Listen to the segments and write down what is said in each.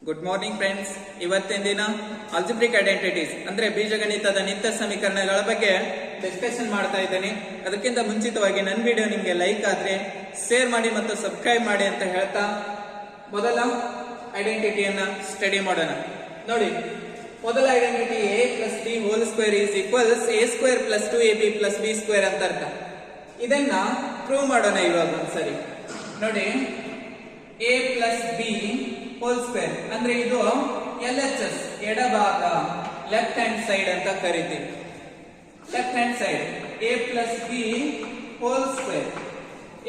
Good morning friends. ಇವತ್ತಿನ ದಿನ algebraic identities ಅಂದ್ರೆ ಬೀಜಗಣಿತದ ನಿತ್ಯ ಸಮೀಕರಣಗಳ ಬಗ್ಗೆ ಡಿಸ್ಕಷನ್ ಮಾಡ್ತಾ ಇದ್ದೇನೆ. ಅದಕ್ಕಿಂತ ಮುಂಚಿತವಾಗಿ ನನ್ನ ವಿಡಿಯೋ ನಿಮ್ಗೆ ಲೈಕ್ ಆದ್ರೆ ಶೇರ್ ಮಾಡಿ ಮತ್ತು ಸಬ್ಸ್ಕ್ರೈಬ್ ಮಾಡಿ ಅಂತ ಹೇಳ್ತಾ ಮೊದಲ ಐಡೆಂಟಿಟಿಯನ್ನ ಸ್ಟಡಿ ಮಾಡೋಣ. ನೋಡಿ, ಮೊದಲ identity a plus b whole square is equals a square plus 2ab plus b square ಅಂತ ಅರ್ಥ. ಇದನ್ನ ಪ್ರೂವ್ ಮಾಡೋಣ ಇವಾಗ ಒಂದ್ಸರಿ. ನೋಡಿ, a plus b whole square ಅಂದ್ರೆ ಇದು LHS ಎಡಭಾಗ, ಲೆಫ್ಟ್ ಹ್ಯಾಂಡ್ ಸೈಡ್ ಅಂತ ಕರಿತೀವಿ. Left hand side a plus b whole square.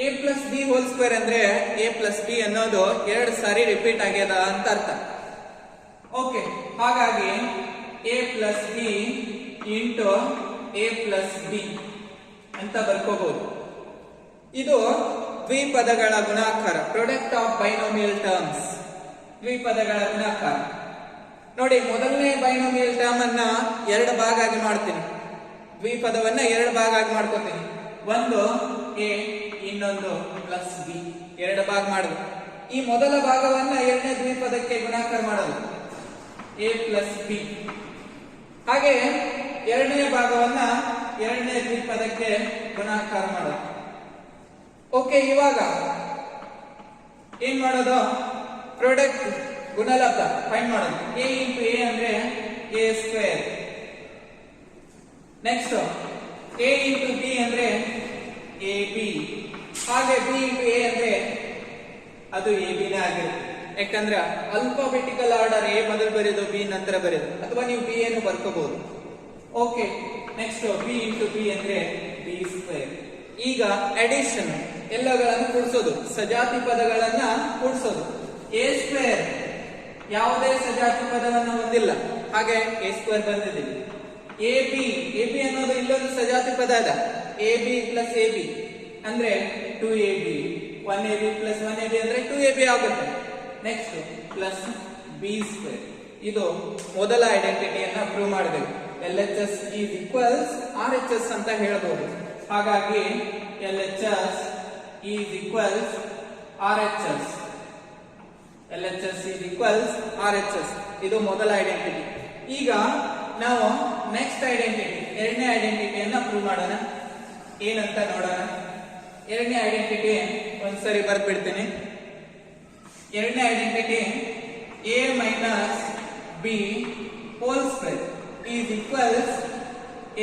a plus b whole square ಅಂದ್ರೆ a ಪ್ಲಸ್ b ಅನ್ನೋದು 2 ಸಾರಿ ರಿಪೀಟ್ ಆಗ್ಯದ ಅಂತ ಅರ್ಥ. ಓಕೆ, ಹಾಗಾಗಿ a plus b into a plus b ಅಂತ ಬರ್ಕೋಬಹುದು. ಇದು ದ್ವಿಪದಗಳ ಗುಣಾಕಾರ, ಪ್ರಾಡಕ್ಟ್ ಆಫ್ ಬೈನೋಮಿಯಲ್ ಟರ್ಮ್ಸ್. ದ್ವಿಪದಗಳ ಗುಣಾಕಾರ. ನೋಡಿ, ಮೊದಲನೇ ಬೈನೋಮಿಯಲ್ ಟರ್ಮ್ ಅನ್ನ 2 ಭಾಗ ಆಗಿ ಮಾಡ್ತೀನಿ. ದ್ವಿಪದವನ್ನ 2 ಭಾಗ ಆಗಿ ಮಾಡ್ಕೋತೀನಿ. ಒಂದು a, ಇನ್ನೊಂದು ಪ್ಲಸ್ b. 2 ಭಾಗ ಮಾಡುದು. ಈ ಮೊದಲ ಭಾಗವನ್ನ 2ನೇ ದ್ವಿಪದಕ್ಕೆ ಗುಣಾಕಾರ ಮಾಡೋದು, a ಪ್ಲಸ್ b. ಹಾಗೆ 2ನೇ ಭಾಗವನ್ನ 2ನೇ ದ್ವಿಪದಕ್ಕೆ ಗುಣಾಕಾರ ಮಾಡೋದು. ಓಕೆ, ಇವಾಗ ಏನ್ ಮಾಡೋದು? ಪ್ರಾಡಕ್ಟ್, ಗುಣಲಬ್ಧ ಫೈಂಡ್ ಮಾಡೋದು. a ಇಂಟು a ಅಂದ್ರೆ a square. Next a into b ಅಂದ್ರೆ ab. ಹಾಗೆ b ಇಂಟು a ಅಂದ್ರೆ ಅದು ab ನೇ ಆಗಿರುತ್ತೆ. ಯಾಕಂದ್ರೆ ಅಲ್ಫಾಬೆಟಿಕಲ್ ಆರ್ಡರ್ a ಮೊದಲು ಬರೆಯೋದು, b ನಂತರ ಬರೆಯೋದು, ಅಥವಾ ನೀವು b ಅನ್ನು ಬರ್ಕೋಬಹುದು. Okay, next b into b ಅಂದ್ರೆ b ಸ್ಕ್ವೇರ್. ಈಗ ಅಡಿಷನ್, ಎಲ್ಲಗಳನ್ನು ಕೂಡಿಸೋದು, ಸಜಾತಿ ಪದಗಳನ್ನ ಕೂಡಿಸೋದು. a ಸ್ಕ್ವೇರ್ ಯಾವುದೇ ಸಜಾತಿ ಪದವನ್ನು ಹೊಂದಿಲ್ಲ, ಹಾಗೆ a ಸ್ಕ್ವೇರ್ ಬಂದಿದ್ದೀವಿ. ab ಅನ್ನೋದು ಇಲ್ಲೊಂದು ಸಜಾತಿ ಪದ ಅದ. ab ಪ್ಲಸ್ ab ಅಂದ್ರೆ 2ab. 1ab ಪ್ಲಸ್ 1ab ಅಂದ್ರೆ 2ab ಆಗುತ್ತೆ. Next plus b square. ಇದು ಮೊದಲ ಐಡೆಂಟಿಟಿಯನ್ನ ಪ್ರೂವ್ ಮಾಡಬೇಕು. LHS ಈಸ್ ಈಕ್ವಲ್ಸ್ RHS ಅಂತ ಹೇಳಬಹುದು. ಹಾಗಾಗಿ LHS is equals RHS. LHS is equals RHS. ಇದು ಮೊದಲ ಐಡೆಂಟಿಟಿ. ಈಗ ನಾವು ನೆಕ್ಸ್ಟ್ ಐಡೆಂಟಿಟಿ, 2ನೇ ಐಡೆಂಟಿಟಿಯನ್ನ ಪ್ರೂವ್ ಮಾಡೋಣ. ಏನಂತ ನೋಡೋಣ. 2ನೇ ಐಡೆಂಟಿಟಿ ಒಂದ್ಸರಿ ಬರ್ದ್ಬಿಡ್ತೀನಿ. 2ನೇ identity a minus b whole square is equals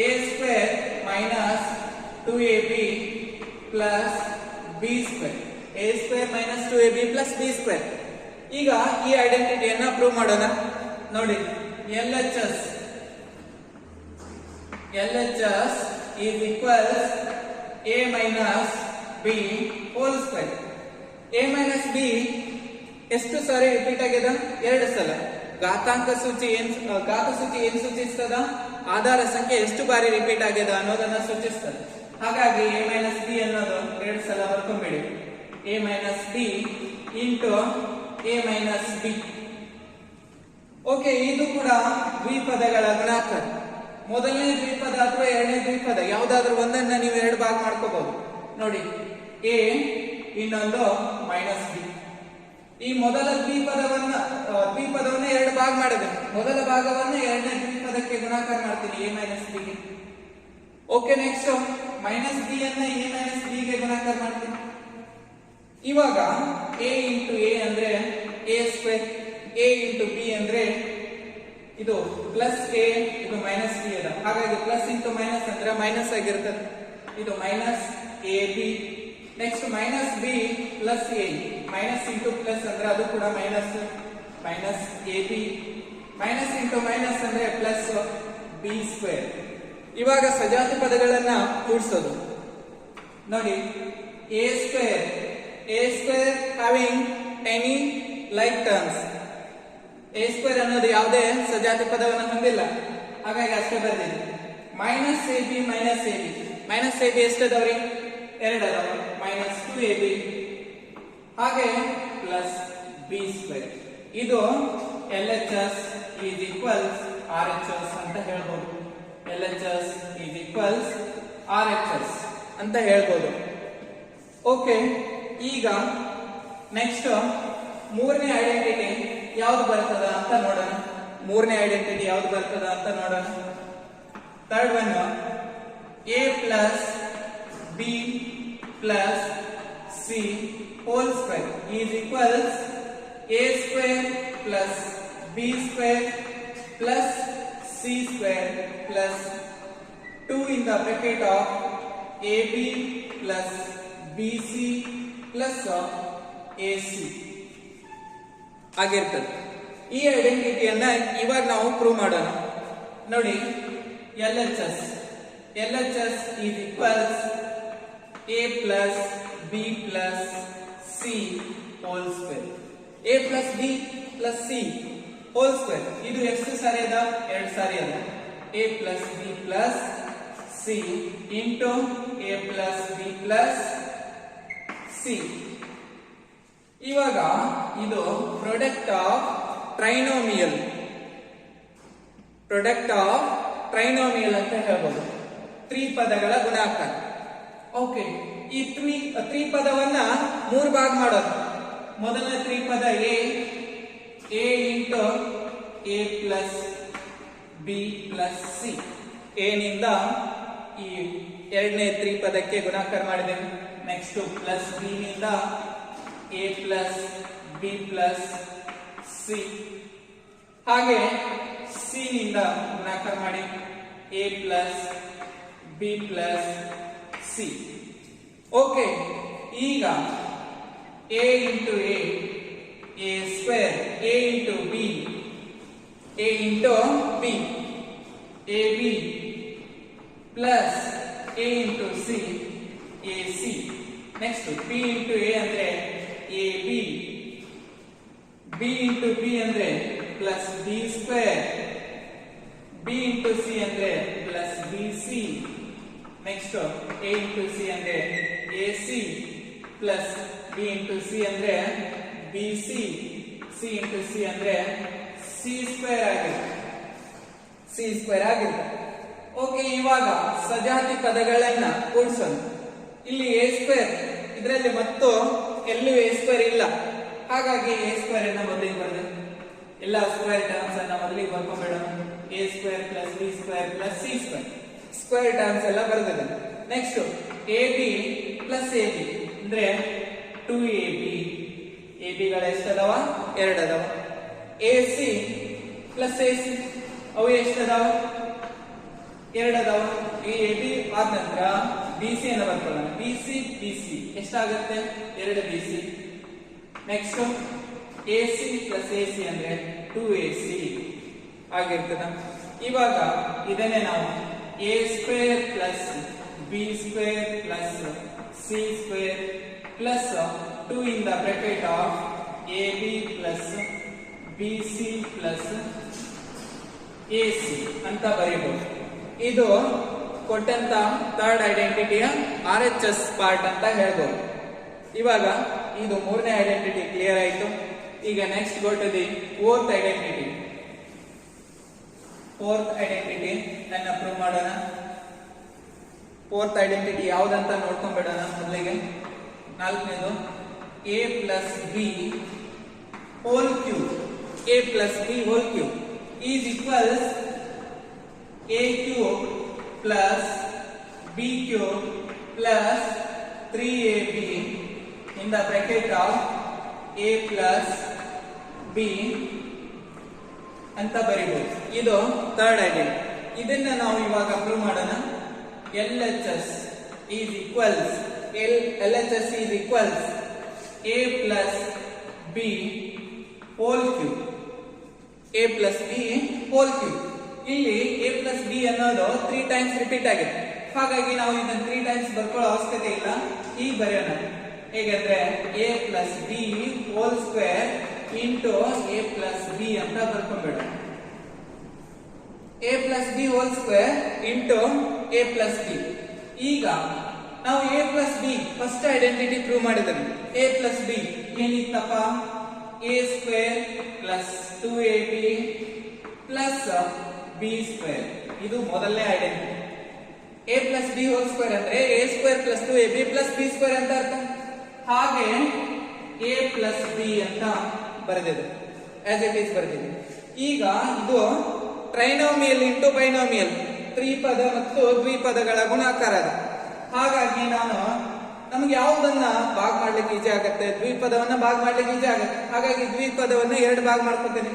a square minus 2ab plus b square. a square minus 2ab plus b square. ಈಗ ಈ ಐಡೆಂಟಿಟಿಯನ್ನ ಪ್ರೂವ್ ಮಾಡೋಣ. ನೋಡಿ, LHS is equals a minus b whole square. a minus b ಎಷ್ಟು ಸಾರಿ repeat ಆಗಿದೆ? 2 ಸಲ. ಘಾತ ಸೂಚಿ ಏನ್ ಸೂಚಿಸ್ತದ? ಆಧಾರ ಸಂಖ್ಯೆ ಎಷ್ಟು ಬಾರಿ ರಿಪೀಟ್ ಆಗಿದೆ ಅನ್ನೋದನ್ನ ಸೂಚಿಸ್ತದೆ. ಹಾಗಾಗಿ a ಮೈನಸ್ b ಅನ್ನೋದು 2 ಸಲ ಬರ್ಕೊಂಡ್ಬಿಡಿ. a minus b into a minus b. Okay, ಇದು ಕೂಡ ದ್ವಿಪದಗಳ ಗುಣಾಕಾರ. ಮೊದಲನೇ ದ್ವಿಪದ ಅಥವಾ 2ನೇ ದ್ವಿಪದ ಯಾವುದಾದ್ರೂ ಒಂದನ್ನ ನೀವು 2 ಭಾಗ ಮಾಡ್ಕೋಬಹುದು. ನೋಡಿ, a ಇನ್ನೊಂದು ಮೈನಸ್ b. ಈ ಮೊದಲ ದ್ವಿಪದವನ್ನ 2 ಭಾಗ ಮಾಡಿದೆ. ಮೊದಲ ಭಾಗವನ್ನ 2ನೇ ದ್ವಿಪದಕ್ಕೆ ಗುಣಾಕಾರ ಮಾಡ್ತೀನಿ, a ಮೈನಸ್ b ಗೆ. ಓಕೆ, ನೆಕ್ಸ್ಟ್ ಮೈನಸ್ b ಅನ್ನ a ಮೈನಸ್ b ಗೆ ಗುಣಾಕಾರ ಮಾಡ್ತೀನಿ. ಇವಾಗ a ಇಂಟು a ಅಂದ್ರೆ a square, a into b ಅಂದ್ರೆ ಇದು ಪ್ಲಸ್ a, ಇದು ಮೈನಸ್ b ಅದ. ಹಾಗಾಗಿ ಪ್ಲಸ್ ಇಂಟು ಮೈನಸ್ ಅಂದ್ರೆ ಮೈನಸ್ ಆಗಿರ್ತದೆ. ಇದು minus ab. Next minus b plus a, minus into plus ಅಂದ್ರೆ ಅದು ಕೂಡ minus, minus ab. Minus into minus ಅಂದ್ರೆ ಪ್ಲಸ್ b ಸ್ಕ್ವೇರ್. ಇವಾಗ ಸಜಾತಿ ಪದಗಳನ್ನ ಕೂಡಿಸೋದು. ನೋಡಿ, a square having any like terms. a square ಅನ್ನೋದು ಯಾವುದೇ ಸಜಾತಿ ಪದವನ್ನು ಹೊಂದಿಲ್ಲ, ಹಾಗಾಗಿ ಅಷ್ಟೇ ಬರ್ತೀನಿ. Minus ab minus ab ಎಷ್ಟದವ್ರಿ? 2 ಅದಾವ. ಮೈನಸ್ 2ab ಹಾಗೆ ಪ್ಲಸ್ b ಸ್ಕ್ವೇರ್. ಇದು LHS ಈಸ್ ಈಕ್ವಲ್ಸ್ RHS ಅಂತ ಹೇಳ್ಬೋದು. LHS ಈಸ್ ಈಕ್ವಲ್ಸ್ RHS ಅಂತ ಹೇಳ್ಬೋದು. ಓಕೆ, ಈಗ ನೆಕ್ಸ್ಟ್ ಮೂರನೇ ಐಡೆಂಟಿಟಿ ಯಾವ್ದು ಬರ್ತದ ಅಂತ ನೋಡೋಣ. ಮೂರನೇ ಐಡೆಂಟಿಟಿ ಯಾವ್ದು ಬರ್ತದ ಅಂತ ನೋಡೋಣ. Third one, a plus B plus C whole square is equals a square plus B square plus C square plus 2 in the bracket of ab plus bc plus ac ಆಗಿರ್ತದೆ. ಈ ಐಡೆಂಟಿಟಿಯನ್ನ ಇವಾಗ ನಾವು ಪ್ರೂವ್ ಮಾಡೋಣ. ನೋಡಿ, LHS is equals a plus b plus c whole square. a plus b plus c whole square ಇದು ಎಷ್ಟು ಸಾರಿ ಅದ? 2 ಸಾರಿ ಅದ. a plus b plus c into a plus b plus c. ಇವಾಗ ಇದು ಪ್ರಾಡಕ್ಟ್ ಆಫ್ ಟ್ರೈನೋಮಿಯಲ್ ಅಂತ ಹೇಳ್ಬೋದು. ತ್ರಿಪದಗಳ ಗುಣಾಕಾರ. ಓಕೆ, ಈ ತ್ರಿಪದವನ್ನ 3 ಭಾಗ ಮಾಡೋದು. ಮೊದಲನೇ ತ್ರಿಪದ a into a plus b plus c. a ನಿಂದ ಈ ಎರಡನೇ ತ್ರಿಪದಕ್ಕೆ ಗುಣಾಕಾರ ಮಾಡಿದ್ದೇವೆ. ನೆಕ್ಸ್ಟ್ ಪ್ಲಸ್ b ನಿಂದ a plus b plus c, ಹಾಗೆ c ನಿಂದ ಗುಣಾಕಾರ ಮಾಡಿ a plus b plus c. Okay, ಈಗ a into a square, a into b ab plus a into c ac. Next b into a ಅಂದ್ರೆ ab, b into b ಅಂದ್ರೆ plus b square, b into c ಅಂದ್ರೆ plus bc. Next a into c ಅಂದ್ರೆ ac plus b into c ಅಂದ್ರೆ bc, c into c ಅಂದ್ರೆ c square ಆಗಿರುತ್ತೆ. Okay, ಇವಾಗ ಸಜಾತಿ ಪದಗಳನ್ನ ಕೂಡಿಸೋಣ. ಇಲ್ಲಿ a ಸ್ಕ್ವೇರ್, ಇದರಲ್ಲಿ ಮತ್ತು ಎಲ್ಲೂ a ಸ್ಕ್ವೇರ್ ಇಲ್ಲ, ಹಾಗಾಗಿ a ಸ್ಕ್ವೇರ್ ಅನ್ನ ಮೊದಲಿಗೆ ಬರೆದ ಎಲ್ಲ ಸ್ಕ್ವೇರ್ ಟರ್ಮ್ಸ್ ಅನ್ನ ಮೊದಲಿಗೆ ಬರ್ಕೊಂಡ್ಬೇಡ. a square plus b square plus c square square terms ಎಲ್ಲ ಬರೆದಿದೆ. ನೆಕ್ಸ್ಟ್ ab ಪ್ಲಸ್ ab ಅಂದ್ರೆ 2ab, ab ಗಳ ಎಷ್ಟದಾವ? 2 ಅದಾವ. ac ಪ್ಲಸ್ ac ಅವು ಎಷ್ಟದಾವ? 2 ಅದಾವ. ಈ ab ಆದ ನಂತರ bc ಅನ್ನ ಬರ್ಕೊಳ್ಳೋಣ. bc ಎಷ್ಟಾಗುತ್ತೆ? 2 bc. Next ac plus ac ಅಂದ್ರೆ 2ac ಆಗಿರ್ತದ. ಇವಾಗ ಇದನ್ನೇ ನಾವು a square plus b square plus c square plus 2 in the bracket of ab plus bc plus ac ಅಂತ ಬರೀಬಹುದು. ಇದು ಕೊಟ್ಟಂತ ಥರ್ಡ್ ಐಡೆಂಟಿಟಿಯ RHS ಪಾರ್ಟ್ ಅಂತ ಹೇಳ್ಬೋದು. ಇವಾಗ ಇದು ಮೂರನೇ ಐಡೆಂಟಿಟಿ ಕ್ಲಿಯರ್ ಆಯಿತು. ಈಗ next go to the fourth identity. ನನ್ನ ಪ್ರೂವ್ ಮಾಡೋಣ. ಫೋರ್ತ್ ಐಡೆಂಟಿಟಿ ಯಾವ್ದಂತ ನೋಡ್ಕೊಂಡ್ಬಿಡೋಣ ಮೊದಲಿಗೆ. ನಾಲ್ಕನೇದು a plus b whole cube, a plus b whole cube is equals a cube plus b cube plus 3ab in the bracket of a plus b ಅಂತ ಬರೀಬಹುದು. ಇದು third identity. ಇದನ್ನ ನಾವು ಇವಾಗ ಪ್ರೂವ್ ಮಾಡೋಣ. LHS is equals a plus b whole cube. a plus b whole cube. ಇಲ್ಲಿ a plus b ಅನ್ನೋದು 3 times repeat ಆಗಿದೆ, ಹಾಗಾಗಿ ನಾವು ಇದನ್ನ 3 ಟೈಮ್ಸ್ ಬರ್ಕೊಳ್ಳೋ ಅವಶ್ಯಕತೆ ಇಲ್ಲ. ಈಗ ಬರೆಯೋಣ. ಹೇಗಂದ್ರೆ a plus b whole square into a plus b ಅಂತ ಬರ್ಕೊಂಡ್ಬೇಡ. a plus b whole square into a plus b. ಈಗ ನಾವು a plus b first identity prove ಮಾಡಿದ್ವಿ. a plus b ಏನಿತ್ತಪ್ಪ? a square plus 2ab plus b square. ಇದು ಮೊದಲನೇ identity. a plus b whole square ಅಂದ್ರೆ a square plus 2ab plus b square ಅಂತ ಅರ್ಥ. ಹಾಗೆ a plus b ಅಂತ ಬರೆದಿದೆ. As it is ಬರ್ತೀನಿ. ಈಗ ಇದು ಟ್ರೈನೋಮಿಯಲ್ ಇಂಟು ಬೈನೋಮಿಯಲ್, ತ್ರಿಪದ ಮತ್ತು ದ್ವಿಪದಗಳ ಗುಣಾಕಾರ ಅದು. ಹಾಗಾಗಿ ನಮ್ಗೆ ಯಾವುದನ್ನ ಭಾಗ ಮಾಡ್ಲಿಕ್ಕೆ ಈಜಿ ಆಗುತ್ತೆ, ದ್ವಿಪದವನ್ನ ಭಾಗ ಮಾಡ್ಲಿಕ್ಕೆ ಈಜಿ ಆಗುತ್ತೆ. ಹಾಗಾಗಿ ದ್ವಿಪದವನ್ನ 2 ಭಾಗ ಮಾಡ್ಕೊತೀನಿ.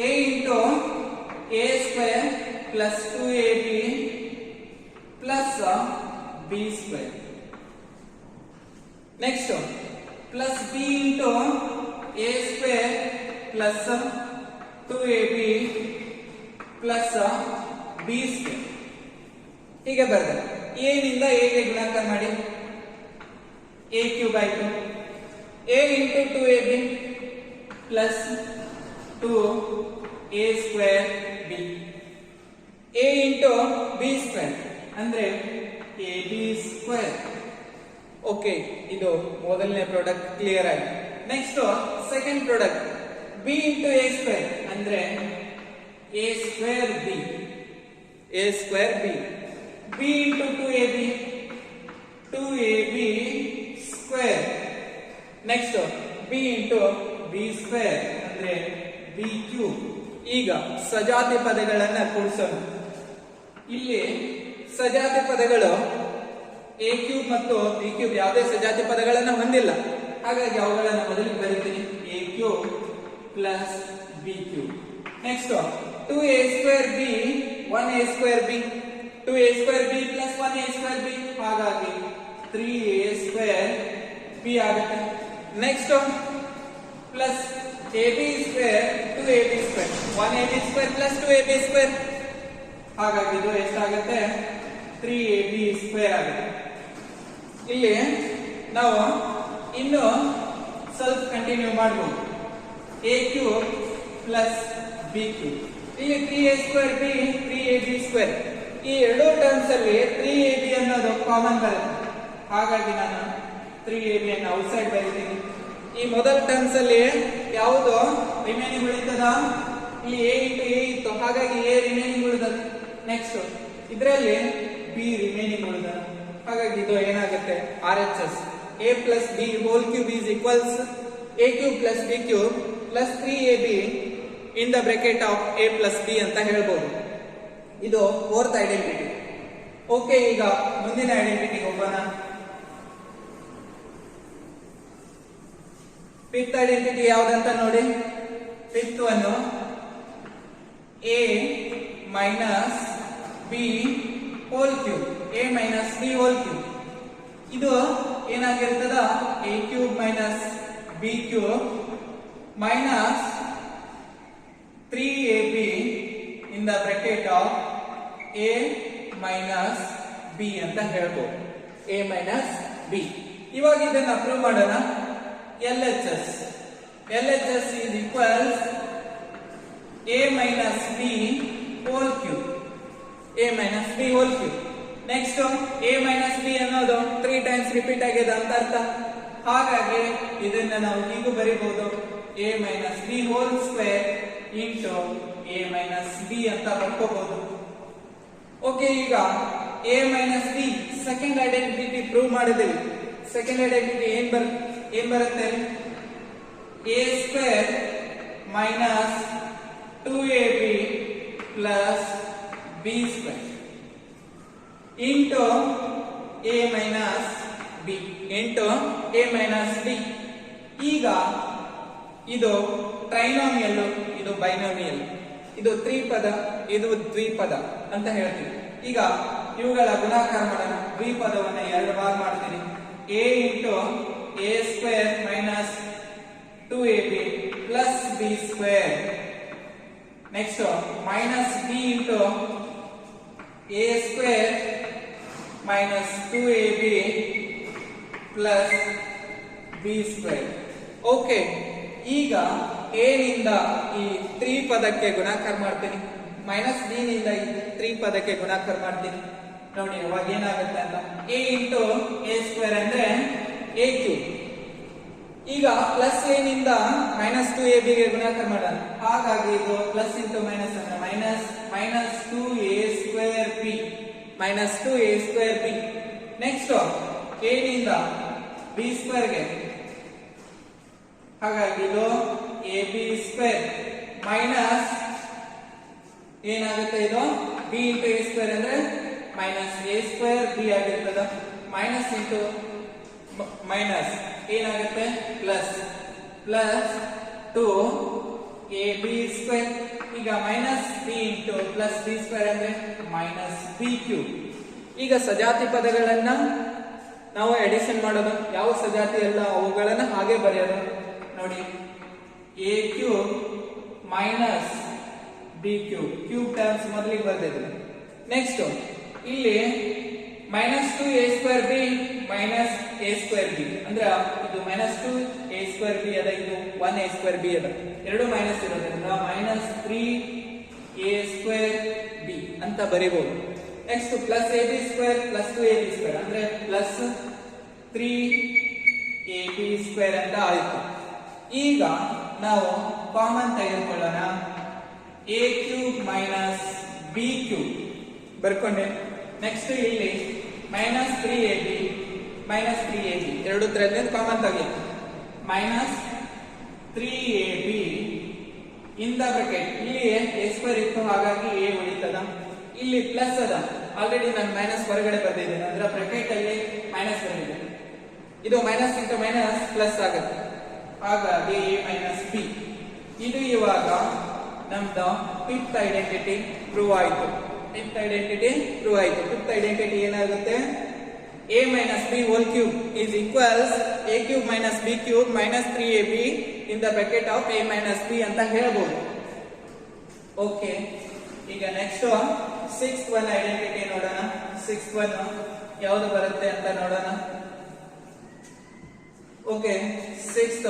a into a square plus 2ab plus b square. Next plus b into a square plus 2ab plus b square. ಹೀಗೆ ಬರ್ತದೆ. a ನಿಂದ a ಗೆ ಗುಣಾಕಾರ ಮಾಡಿ, a ಕ್ಯೂಬ್ ಆಯ್ತು. a into 2ab plus 2a square b. a into b square ಅಂದ್ರೆ ab square. Okay, ಇದು ಮೊದಲನೇ ಪ್ರಾಡಕ್ಟ್ ಕ್ಲಿಯರ್ ಆಯ್ತು. Next second product b into a square ಅಂದ್ರೆ a square b, a square b. b into 2ab, 2ab square. Next b into b square ಅಂದ್ರೆ b cube. ಈಗ ಸಜಾತಿ ಪದಗಳನ್ನ ಕೂಡಿಸೋಣ. ಇಲ್ಲಿ ಸಜಾತಿ ಪದಗಳು a ಕ್ಯೂಬ್ ಮತ್ತು b ಕ್ಯೂಬ್ ಯಾವುದೇ ಸಜಾತಿ ಪದಗಳನ್ನ ಹೊಂದಿಲ್ಲ. ಹಾಗಾಗಿ ಅವುಗಳನ್ನ ಮೊದಲಿಗೆ ಬರೀತೀನಿ, a cube plus b cube. Next 2a square b, 1a square b, 2a square b plus 1a square b, ಹಾಗಾಗಿ 3a ಸ್ಕ್ವೇರ್ b ಆಗುತ್ತೆ. Next plus ab square 2ab square, 1ab square plus 2ab square, ಹಾಗಾಗಿ ಇದು ಎಷ್ಟಾಗುತ್ತೆ 3ab square ಆಗುತ್ತೆ. ಇಲ್ಲಿ ನಾವು ಇನ್ನು ಸ್ವಲ್ಪ ಕಂಟಿನ್ಯೂ ಮಾಡಬಹುದು. a cube plus b cube, ಇಲ್ಲಿ 3a square b 3ab square. ಈ ಎರಡು ಟರ್ಮ್ಸ್ ಅಲ್ಲಿ 3ab ಅನ್ನೋದು ಕಾಮನ್ ಬರುತ್ತೆ. ಹಾಗಾಗಿ ನಾನು 3ab ಅನ್ನು ಔಟ್ಸೈಡ್ ಬರೀತೀನಿ. ಈ ಮೊದಲ ಟರ್ಮ್ಸ್ ಅಲ್ಲಿ ಯಾವುದು ರಿಮೈನಿಂಗ್ ಉಳಿತದ, ಇಲ್ಲಿ a ಇಂಟು a ಇತ್ತು, ಹಾಗಾಗಿ a ರಿಮೈನಿಂಗ್ ಉಳಿದದ. ನೆಕ್ಸ್ಟ್ ಇದರಲ್ಲಿ b ರಿಮೈನಿಂಗ್ ಉಳಿದದ, ಹಾಗಾಗಿ ಇದು ಏನಾಗುತ್ತೆ RHS a plus b whole cube is equals a cube plus b cube plus 3ab in the bracket of a plus b ಅಂತ ಹೇಳ್ಬೋದು. ಇದು ಫೋರ್ತ್ ಐಡೆಂಟಿಟಿ. ಓಕೆ, ಈಗ ಮುಂದಿನ ಐಡೆಂಟಿಟಿ ಹೋಗೋಣ. ಫಿಫ್ತ್ ಐಡೆಂಟಿಟಿ ಯಾವ್ದಂತ ನೋಡಿ. ಫಿಫ್ತ್ ಅನ್ನು a minus b whole cube, a minus b whole cube. ಇದು ಏನಾಗಿರ್ತದ a cube minus b cube minus 3ab in the bracket of a minus b ಅಂತ ಹೇಳ್ಬೋದು. a minus b. ಇವಾಗ ಇದನ್ನ prove ಮಾಡೋಣ. LHS is equals a minus b whole cube, a minus b whole cube. Next a minus b ಅನ್ನೋದು 3 times repeat ಆಗಿದೆ ಅಂತ ಅರ್ಥ. ಹಾಗಾಗಿ ಇದನ್ನ ನಾವು ಹೀಗೂ ಬರೀಬಹುದು, a minus b whole square into a minus b ಅಂತ ಬರ್ಕೋಬಹುದು. ಓಕೆ, ಈಗ a minus b second identity prove ಮಾಡಿದೆವು. ಸೆಕೆಂಡ್ ಐಡೆಂಟಿಟಿ ಏನ್ ಬರುತ್ತೆ, a square minus 2ab plus b square into a minus b into a minus b. ಈಗ ಇದು ಟ್ರೈನೋಮಿಯಲ್, ಇದು binomial, ಇದು ತ್ರಿಪದ, ಇದು ದ್ವಿಪದ ಅಂತ ಹೇಳ್ತೀವಿ. ಈಗ ಇವುಗಳ ಗುಣಾಕಾರ ಮಾಡೋಣ. ದ್ವಿಪದವನ್ನ 2 ಭಾಗ ಮಾಡ್ತೀನಿ. a into a square minus 2ab plus b square. Next minus b into a square minus 2ab plus b square. Okay, ಈಗ a ನಿಂದ ಈ ತ್ರಿಪದಕ್ಕೆ ಗುಣಾಕಾರ ಮಾಡ್ತೀನಿ, ಮೈನಸ್ b ನಿಂದ ಈ ತ್ರಿಪದಕ್ಕೆ ಗುಣಾಕಾರ ಮಾಡ್ತೀನಿ. ನೋಡಿ ಅವಾಗ ಏನಾಗುತ್ತೆ ಅಂತ, a ಇಂಟು a ಸ್ಕ್ವೇರ್ ಅಂದ್ರೆ a ಕ್ಯೂಬ್. ಈಗ ಪ್ಲಸ್ a ನಿಂದ ಮೈನಸ್ 2ab ಗೆ ಗುಣಾಕಾರ ಮಾಡೋಣ. ಹಾಗಾಗಿ ಇದು ಪ್ಲಸ್ ಇಂಟು ಮೈನಸ್ ಅಂದ್ರೆ minus 2a square b, minus 2a square b. Next a ನಿಂದ b ಸ್ಕ್ವೇರ್ ಗೆ, ಹಾಗಾಗಿ ಇದು a A b square minus ಏನಾಗುತ್ತೆ ಇದು ಬಿ ಇಂಟು ಎ ಸ್ಕ್ವೇರ್ ಅಂದ್ರೆ ಮೈನಸ್ ಎ ಸ್ಕ್ವೇರ್ ಬಿ ಆಗಿರ್ತದ ಮೈನಸ್ ಇಂಟು ಮೈನಸ್ ಏನಾಗುತ್ತೆ plus plus 2 a b square ಈಗ minus B into plus B square ಅಂದ್ರೆ ಮೈನಸ್ ಬಿ ಕ್ಯೂಬ್. ಈಗ ಸಜಾತಿ ಪದಗಳನ್ನ ನಾವು ಎಡಿಷನ್ ಮಾಡೋದು ಯಾವ ಸಜಾತಿ ಎಲ್ಲ ಅವುಗಳನ್ನ ಹಾಗೆ ಬರೆಯೋದು ನೋಡಿ A cube minus b cube cube terms ಮೊದಲಿಗೆ ಬರ್ದಿದ್ವಿ. ನೆಕ್ಸ್ಟ್ ಇಲ್ಲಿ minus 2 A square B minus A square B ಅಂದ್ರೆ ಇದು ಮೈನಸ್ 2 ಎ ಸ್ಕ್ವೇರ್ ಬಿ ಅದ ಇದು 1 ಎ ಸ್ಕ್ವೇರ್ ಬಿ ಅದ ಎರಡು ಮೈನಸ್ ಇರೋದ್ರಿಂದ ಮೈನಸ್ 3 ಎ ಸ್ಕ್ವೇರ್ ಬಿ ಅಂತ ಬರೀಬಹುದು. Next plus a b square plus 2 a b square ಅಂದ್ರೆ ಪ್ಲಸ್ 3 ಎ ಬಿ ಸ್ಕ್ವೇರ್ ಅಂತ ಆಯಿತು. ಈಗ ನಾವು ಕಾಮನ್ ತೆಗೆದುಕೊಳ್ಳೋಣ a cube minus b cube ಬರ್ಕೊಂಡೆ. ನೆಕ್ಸ್ಟ್ ಇಲ್ಲಿ minus 3 a b minus 3 a b ಎರಡು ತರದಿಂದ ಕಾಮನ್ ತೆಗಿ minus 3 a b in the bracket ಇಲ್ಲಿ ಎ ಸ್ಕ್ವೇರ್ ಇತ್ತು ಹಾಗಾಗಿ ಎ ಉಳಿತದ ಇಲ್ಲಿ ಪ್ಲಸ್ ಅದ ಆಲ್ರೆಡಿ ನಾನು ಮೈನಸ್ ಹೊರಗಡೆ ಬರ್ದಿದ್ದೇನೆ ಅಂದ್ರೆ ಬ್ರಾಕೆಟ್ ಅಲ್ಲಿ ಮೈನಸ್ ಬಂದಿದೆ ಇದು ಮೈನಸ್ ಇಂಟು ಮೈನಸ್ ಪ್ಲಸ್ ಆಗುತ್ತೆ ಹಾಗಾಗಿ ಎ ಮೈನಸ್ ಬಿ. ಇದು ಇವಾಗ ನಮ್ದು ಫಿಫ್ತ್ ಐಡೆಂಟಿಟಿ ಪ್ರೂವ್ ಆಯಿತು. ಫಿಫ್ತ್ ಐಡೆಂಟಿಟಿ ಏನಾಗುತ್ತೆ a minus b whole cube is equals a cube minus b cube minus 3ab in the bracket of a minus b ಅಂತ ಹೇಳ್ಬೋದು. Okay ಈಗ ನೆಕ್ಸ್ಟ್ ಸಿಕ್ಸ್ತ್ ಒನ್ ಐಡೆಂಟಿಟಿ ನೋಡೋಣ. Sixth one ಯಾವುದು ಬರುತ್ತೆ ಅಂತ ನೋಡೋಣ. Okay sixth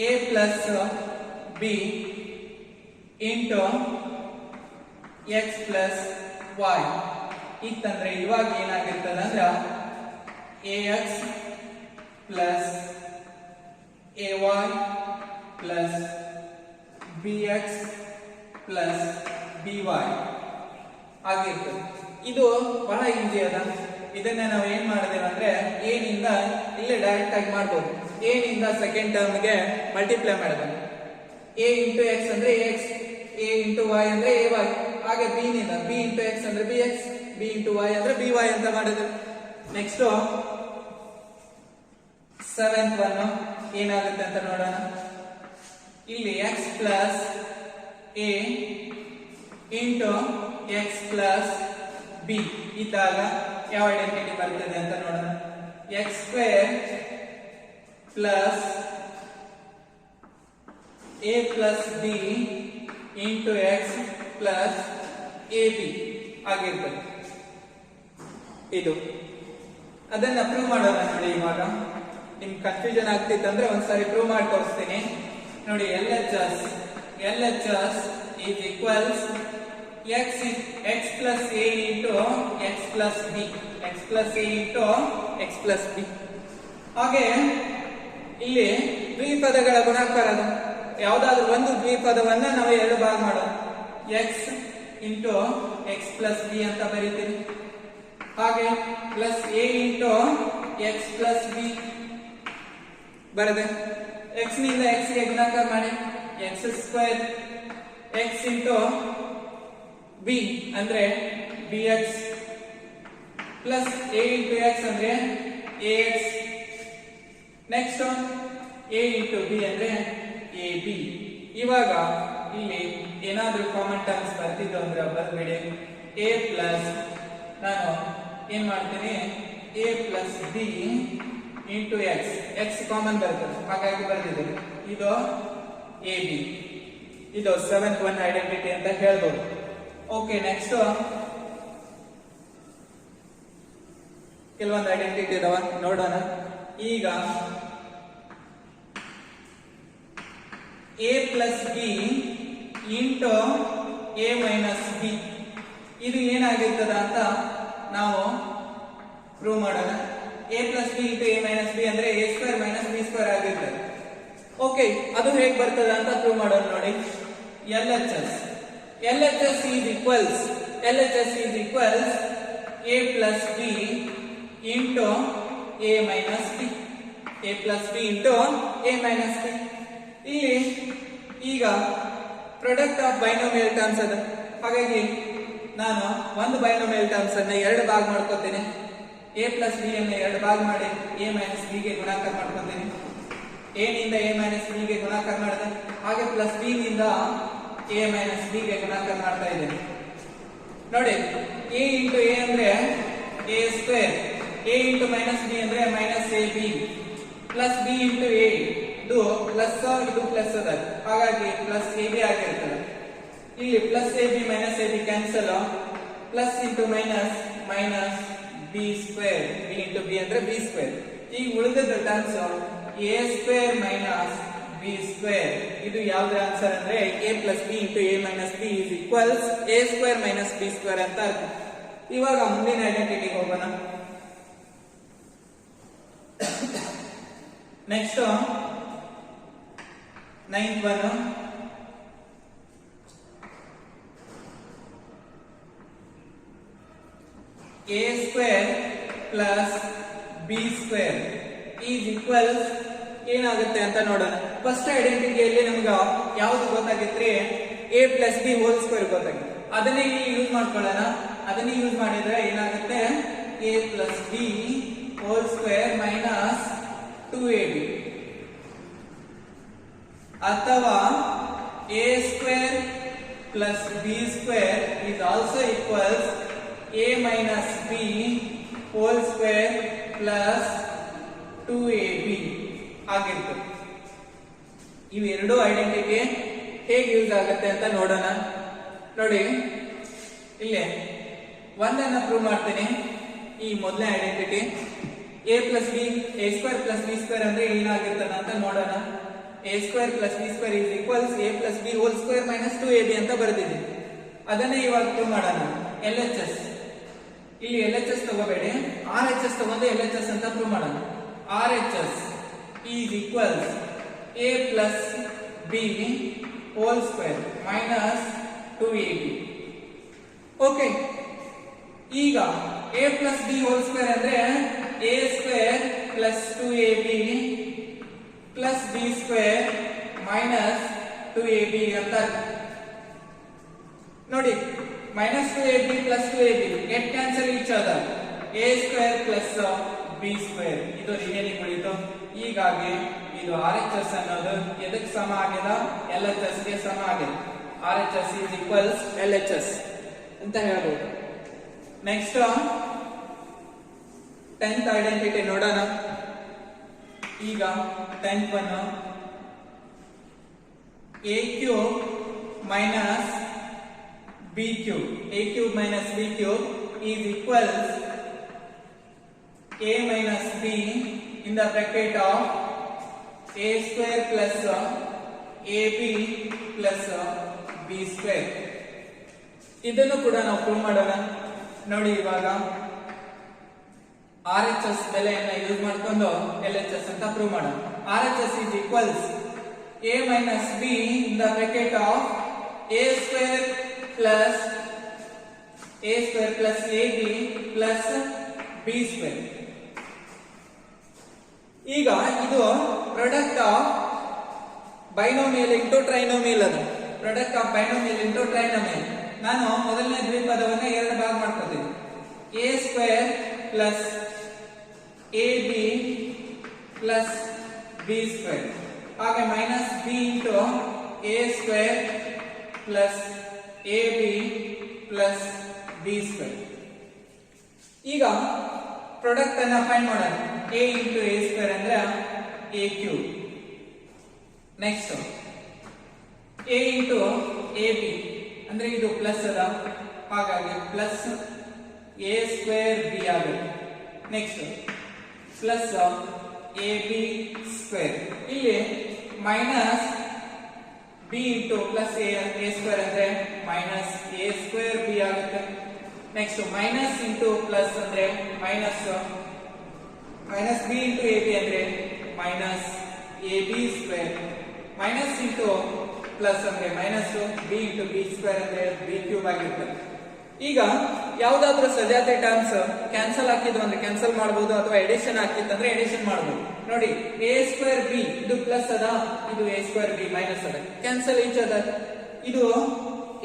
a plus b into x plus y ಇತ್ತಂದ್ರೆ ಇವಾಗ ಏನಾಗಿರ್ತದ ಅಂದ್ರ ax plus ay plus bx plus by ಆಗಿರ್ತದೆ. ಇದು ಬಹಳ ಈಸಿ ಅದ. ಇದನ್ನ ನಾವು ಏನ್ ಮಾಡಿದೇವೆ ಅಂದ್ರೆ a ನಿಂದ ಇಲ್ಲಿ ಡೈರೆಕ್ಟ್ ಆಗಿ ಮಾಡ್ಬೋದು. a ನಿಂದ ಸೆಕೆಂಡ್ ಟರ್ಮ್ ಗೆ ಮಲ್ಟಿಪ್ಲೈ ಮಾಡಿದ್ರೆ a ಇಂಟು x ಅಂದ್ರೆ ax, a ಇಂಟು y ಅಂದ್ರೆ ay, ಹಾಗೆ b ನಿಂದ b ಇಂಟು x ಅಂದ್ರೆ bx, b ಇಂಟು y ಅಂದ್ರೆ by ಅಂತ ಮಾಡಿದ್ರೆ. ನೆಕ್ಸ್ಟ್ ಸೆವೆಂತ್ ಒನ್ ಏನಾಗುತ್ತೆ ಅಂತ ನೋಡೋಣ. ಇಲ್ಲಿ x plus a into x plus b ಇದ್ದಾಗ ಯಾವ ಐಡೆಂಟಿಟಿ ಬರ್ತದೆ ಅಂತ ನೋಡೋಣ. x square plus a plus b into x plus ab ಆಗಿರ್ತದೆ. ಇದು ಅದನ್ನ ಪ್ರೂವ್ ಮಾಡೋಣ ನೋಡಿ. ಇವಾಗ ನಿಮ್ ಕನ್ಫ್ಯೂಷನ್ ಆಗ್ತಿತ್ತಂದ್ರೆ ಒಂದ್ಸಾರಿ ಪ್ರೂವ್ ಮಾಡಿ ತೋರಿಸ್ತೀನಿ ನೋಡಿ. LHS is equals x plus a into x plus b, x plus a into x plus b. ಹಾಗೆ ಇಲ್ಲಿ ದ್ವಿಪದಗಳ ಗುಣಾಕಾರ ಯಾವ್ದಾದ್ರು ಒಂದು ದ್ವಿಪದವನ್ನ ನಾವು ಎರಡು ಭಾಗ ಮಾಡೋಣ. x into x plus b ಅಂತ ಬರೀತೀವಿ. ಹಾಗೆ plus a into x plus b ಬರದೆ x ನಿಂದ x ಗೆ ಗುಣಾಕಾರ ಮಾಡಿ x square x into b ಅಂದ್ರೆ bx plus a into x ಅಂದ್ರೆ ax. Next a into b ಅಂದ್ರೆ ab. ಇವಾಗ ಇಲ್ಲಿ ಏನಾದ್ರೂ ಕಾಮನ್ ಟರ್ಮ್ಸ್ ಬರ್ತಿದ್ದು ಅಂದ್ರೆ ಬರ್ಬೇಡಿ. a ಪ್ಲಸ್ ನಾನು ಏನ್ ಮಾಡ್ತೀನಿ a plus b into x common ಬರ್ತದೆ ಹಾಗಾಗಿ ಬರ್ತಿದ್ದೇನೆ. ಇದು ab. ಇದು ಸೆವೆಂತ್ ಒನ್ ಐಡೆಂಟಿಟಿ ಅಂತ ಹೇಳ್ಬೋದು. ಓಕೆ ನೆಕ್ಸ್ಟ್ ಕೆಲವೊಂದು ಐಡೆಂಟಿಟಿ ಇದಾವ ನೋಡೋಣ. ಈಗ a plus b into a minus b ಇದು ಏನಾಗಿರ್ತದ ಅಂತ ನಾವು ಪ್ರೂವ್ ಮಾಡೋಣ. a plus b into a minus b ಅಂದ್ರೆ a square minus b square ಆಗಿರ್ತದೆ. ಓಕೆ ಅದು ಹೇಗೆ ಬರ್ತದೆ ಅಂತ ಪ್ರೂವ್ ಮಾಡೋಣ ನೋಡಿ. LHS is equals a plus b into a minus b. A plus b into A minus B. ಇಲ್ಲಿ ಈಗ ಪ್ರಾಡಕ್ಟ್ ಆಫ್ ಬೈನೋಮಿಯಲ್ ಟರ್ಮ್ಸ್ ಅದ, ಹಾಗಾಗಿ ನಾನು ಒಂದು ಬೈನೋಮಿಯಲ್ ಟರ್ಮ್ಸ್ ಅನ್ನ ಎರಡು ಭಾಗ ಮಾಡ್ಕೊತೇನೆ. ಎ ಪ್ಲಸ್ ಬಿ ಅನ್ನು ಎರಡು ಭಾಗ ಮಾಡಿ ಎ ಮೈನಸ್ ಬಿ ಗೆ ಗುಣಾಕಾರ ಮಾಡ್ಕೊತೇನೆ. ಎ ನಿಂದ ಎ ಮೈನಸ್ ಬಿ ಗೆ ಗುಣಾಕಾರ ಮಾಡಿದೆ, ಹಾಗೆ ಪ್ಲಸ್ ಬಿ ನಿಂದ ಎ ಮೈನಸ್ ಬಿ ಗೆ ಗುಣಾಕಾರ ಮಾಡ್ತಾ ಇದ್ದೇನೆ. ನೋಡಿ, ಎ ಇಂಟು ಎ ಅಂದ್ರೆ a square, a into minus b ಅಂದ್ರೆ minus a b, plus b into a ಇದು ಪ್ಲಸ್ ಇದು ಪ್ಲಸ್ ಅದ, ಹಾಗಾಗಿ ಪ್ಲಸ್ ಎ ಬಿ ಆಗಿರ್ತದೆ. ಇಲ್ಲಿ plus a b minus a b cancel, plus into minus minus b square, b into B ಅಂದ್ರೆ B square. ಈಗ ಉಳಿದ terms A square minus b square. ಇದು ಯಾವ್ದು ಆನ್ಸರ್ ಅಂದ್ರೆ A plus b into A minus B is equals A square minus b square ಅಂತ ಅರ್ಥ. ಇವಾಗ ಮುಂದಿನ ಐಡೆಂಟಿಟಿಗೆ ಹೋಗೋಣ. Next 9th one, a square plus b square is equals ಏನಾಗುತ್ತೆ ಅಂತ ನೋಡೋಣ. ಫಸ್ಟ್ ಐಡೆಂಟಿಟಿಯಲ್ಲಿ ನಮ್ಗೆ ಯಾವ್ದು ಗೊತ್ತಾಗಿತ್ರಿ? a plus b whole square ಗೊತ್ತಾಗಿತ್ತು. ಅದನ್ನೇ ಇಲ್ಲಿ ಯೂಸ್ ಮಾಡ್ಕೊಳ್ಳೋಣ. ಅದನ್ನೇ ಯೂಸ್ ಮಾಡಿದ್ರೆ ಏನಾಗುತ್ತೆ? a plus b whole square minus 2ab, ಅಥವಾ a square plus b square is also equals a minus b whole square plus 2ab ಆಗಿರ್ತದೆ. ಇವೆರಡು ಐಡೆಂಟಿಟಿ ಹೇಗೆ ಯೂಸ್ ಆಗುತ್ತೆ ಅಂತ ನೋಡೋಣ. ನೋಡಿ, ಇಲ್ಲಿ ಒಂದನ್ನ ಪ್ರೂವ್ ಮಾಡ್ತೀನಿ. ಈ ಮೊದಲನೇ identity a plus b, a square plus b square ಅಂದ್ರೆ ಏನಾಗಿರ್ತದೆ ಅಂತ ನೋಡೋಣ. a square plus b square is equals a plus b whole square minus 2ab ಅಂತ ಬರೆದಿದ್ದೀನಿ. ಅದನ್ನೇ ಇವಾಗ ಪ್ರೂವ್ ಮಾಡೋಣ. LHS, ಇಲ್ಲಿ LHS ತಗೋಬೇಡಿ, RHS ತಗೊಂಡು LHS ಅಂತ ಪ್ರೂವ್ ಮಾಡೋಣ. RHS is equals a plus b whole square minus 2ab. Okay, ಈಗ a plus b whole square ಅಂದ್ರೆ a square plus 2ab plus b square minus 2ab ಅಂತ. ನೋಡಿ, minus 2ab plus 2ab get cancel each other, a square plus b square ಇದು remaining ಉಳಿತು. ಹೀಗಾಗಿ ಇದು RHS ಅನ್ನೋದು ಎದಕ್ಕೆ ಸಮ ಆಗಿದೆ? LHS ಗೆ ಸಮ ಆಗಿದೆ. RHS is equals LHS ಅಂತ ಹೇಳ್ಬೋದು. ನೆಕ್ಸ್ಟ್ 10th ಐಡೆಂಟಿಟಿ ನೋಡೋಣ. ಈಗ 10th one, a cube minus b cube, a cube minus b cube is equals a minus b in the bracket of a square plus ab plus b square. ಇದನ್ನು ಕೂಡ ನಾವು prove ಮಾಡೋಣ. ನೋಡಿ, ಇವಾಗ RHS ಬೆಲೆಯನ್ನ use ಮಾಡಿಕೊಂಡು LHS ಅಂತ prove ಮಾಡೋಣ. RHS is equals a minus b in the bracket of a square plus ab plus b square. ಈಗ ಇದು product of binomial into trinomial. ಅದು product of binomial into trinomial. ನಾನು ಮೊದಲನೇ ದ್ವಿಪದವನ್ನ ಎರಡು ಭಾಗ ಮಾಡ್ಕೊತೀನಿ. a square plus ab plus b square, ಹಾಗೆ minus b into a square plus ab plus b square. ಈಗ ಪ್ರಾಡಕ್ಟ್ ಅನ್ನ ಫೈಂಡ್ ಮಾಡೋಣ. a ಇಂಟು a ಸ್ಕ್ವೇರ್ ಅಂದ್ರೆ a cube. Next a into ab ಅಂದ್ರೆ ಇದು ಪ್ಲಸ್ ಅದ, ಹಾಗಾಗಿ ಪ್ಲಸ್ a ಸ್ಕ್ವೇರ್ b ಆಗುತ್ತೆ. ನೆಕ್ಸ್ಟ್ ಪ್ಲಸ್ ab ಸ್ಕ್ವೇರ್, ಇಲ್ಲಿ minus b into plus a square ಅಂದ್ರೆ ಮೈನಸ್ a ಸ್ಕ್ವೇರ್ b ಆಗುತ್ತೆ. ನೆಕ್ಸ್ಟ್ ಮೈನಸ್ ಇಂಟು ಪ್ಲಸ್ ಅಂದ್ರೆ ಮೈನಸ್ b ಇಂಟು ab ಅಂದ್ರೆ minus ab square, minus into plus ಅಂದ್ರೆ minus b into b square ಅಂದ್ರೆ b cube ಆಗಿರ್ತದೆ. ಈಗ ಯಾವ್ದಾದ್ರು ಸಜಾತಿ terms cancel ಹಾಕಿದ್ವು ಅಂದ್ರೆ ಕ್ಯಾನ್ಸಲ್ ಮಾಡಬಹುದು, ಅಥವಾ ಎಡಿಷನ್ ಹಾಕಿತ್ತಂದ್ರೆ ಎಡಿಷನ್ ಮಾಡಬಹುದು. ನೋಡಿ a ಸ್ಕ್ವೇರ್ ಬಿ ಇದು ಪ್ಲಸ್ ಅದ, ಇದು a ಸ್ಕ್ವೇರ್ ಬಿ ಮೈನಸ್ ಅದ, ಕ್ಯಾನ್ಸಲ್ ಈಚ್ ಅದ. ಇದು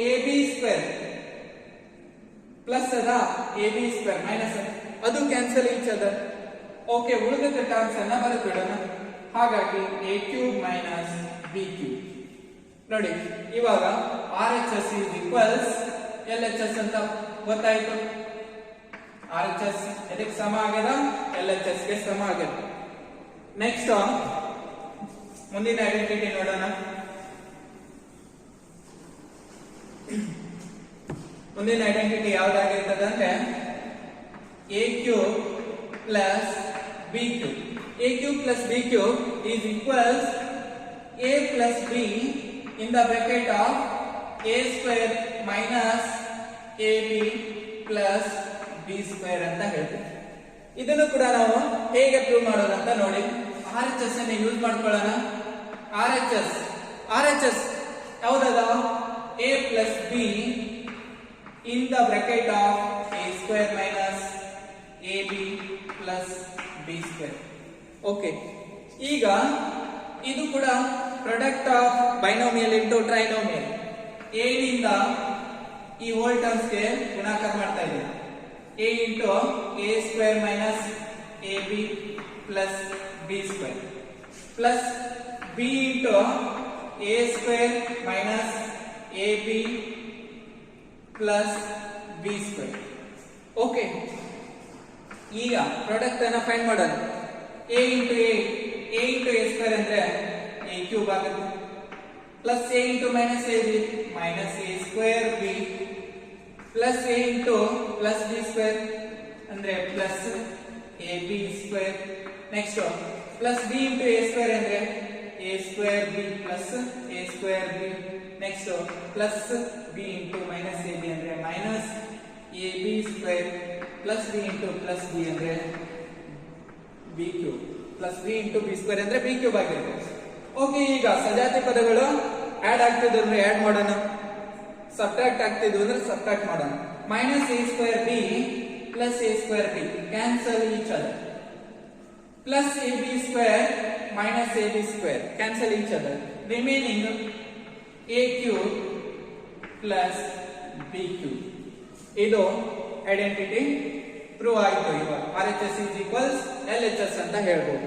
ಎ ಬಿ ಸ್ಕ್ವೇರ್ ಪ್ಲಸ್ ಅದ, ಎ ಬಿ ಸ್ಕ್ವೇರ್ ಮೈನಸ್ ಅದ, ಅದು ಕ್ಯಾನ್ಸಲ್ ಈಚ್ ಅದ. ಓಕೆ, ಉಳಿದ ಟರ್ಮ್ಸ್ ಅನ್ನ ಬರೆದ್ಬಿಡೋಣ. ಹಾಗಾಗಿ a cube minus b cube. ನೋಡಿ ಇವಾಗ RHS is equals LHS ಅಂತ ಗೊತ್ತಾಯ್ತು. RHS ಇದಕ್ಕೆ ಸಮ ಆಗ್ಯದ, LHS ಗೆ ಸಮ ಆಗ್ಯದ. ನೆಕ್ಸ್ಟ್ ಮುಂದಿನ ಐಡೆಂಟಿಟಿ ನೋಡೋಣ. ಮುಂದಿನ ಐಡೆಂಟಿಟಿ ಯಾವ್ದಾಗಿರ್ತದೆ ಅಂದ್ರೆ a cube plus B cube. a cube plus B cube is equals a plus b in the bracket of a square minus ab plus b square ಅಂತ ಹೇಳ್ತೀವಿ. ಇದನ್ನು ಕೂಡ ನಾವು ಹೇಗೆ ಪ್ರೂವ್ ಮಾಡೋದು ಅಂತ ನೋಡಿ. RHS ಅನ್ನು ಯೂಸ್ ಮಾಡ್ಕೊಳ್ಳೋಣ. RHS ಯಾವ್ದದ? a plus b in the bracket of a square minus ab plus b square. Okay, ಈಗ ಇದು ಕೂಡ product of binomial into trinomial. a ನಿಂದ ಈ ಹೋಲ್ ಟರ್ಮ್ಸ್ ಗೆ ಗುಣಾಕಾರ ಮಾಡ್ತಾ ಇದ್ದೀವಿ. a into a square minus ab plus b square plus b into a square minus ab plus b square. Okay, ಈಗ ಪ್ರಾಡಕ್ಟ್ ಅನ್ನ ಫೈಂಡ್ ಮಾಡೋಣ. a ಇಂಟು a ಸ್ಕ್ವೇರ್ ಅಂದ್ರೆ a ಕ್ಯೂಬ್ ಆಗುತ್ತೆ, plus a into minus ab minus a square b plus a into plus b square ಅಂದ್ರೆ plus ab square. Next plus b into a square ಅಂದ್ರೆ a square b plus a square b. Next plus b into minus ab ಅಂದ್ರೆ minus ab square plus b into plus b ಅಂದ್ರೆ b cube plus b into b square ಅಂದ್ರೆ b cube ಆಗಿರುತ್ತೆ. Okay, ಈಗ ಸಜಾತಿ ಪದಗಳು add ಆಗ್ತಿದ್ವು ಅಂದ್ರೆ add ಮಾಡೋಣ, subtract ಆಗ್ತಿದ್ವು ಅಂದ್ರೆ subtract ಮಾಡೋಣ. Minus a square b plus a square b cancel each other, plus ab square minus ab square cancel each other. Remaining a cube plus b cube. ಇದು identity prove ಆಯಿತು. ಇವಾಗ RHS is equals LHS ಅಂತ ಹೇಳ್ಬೋದು.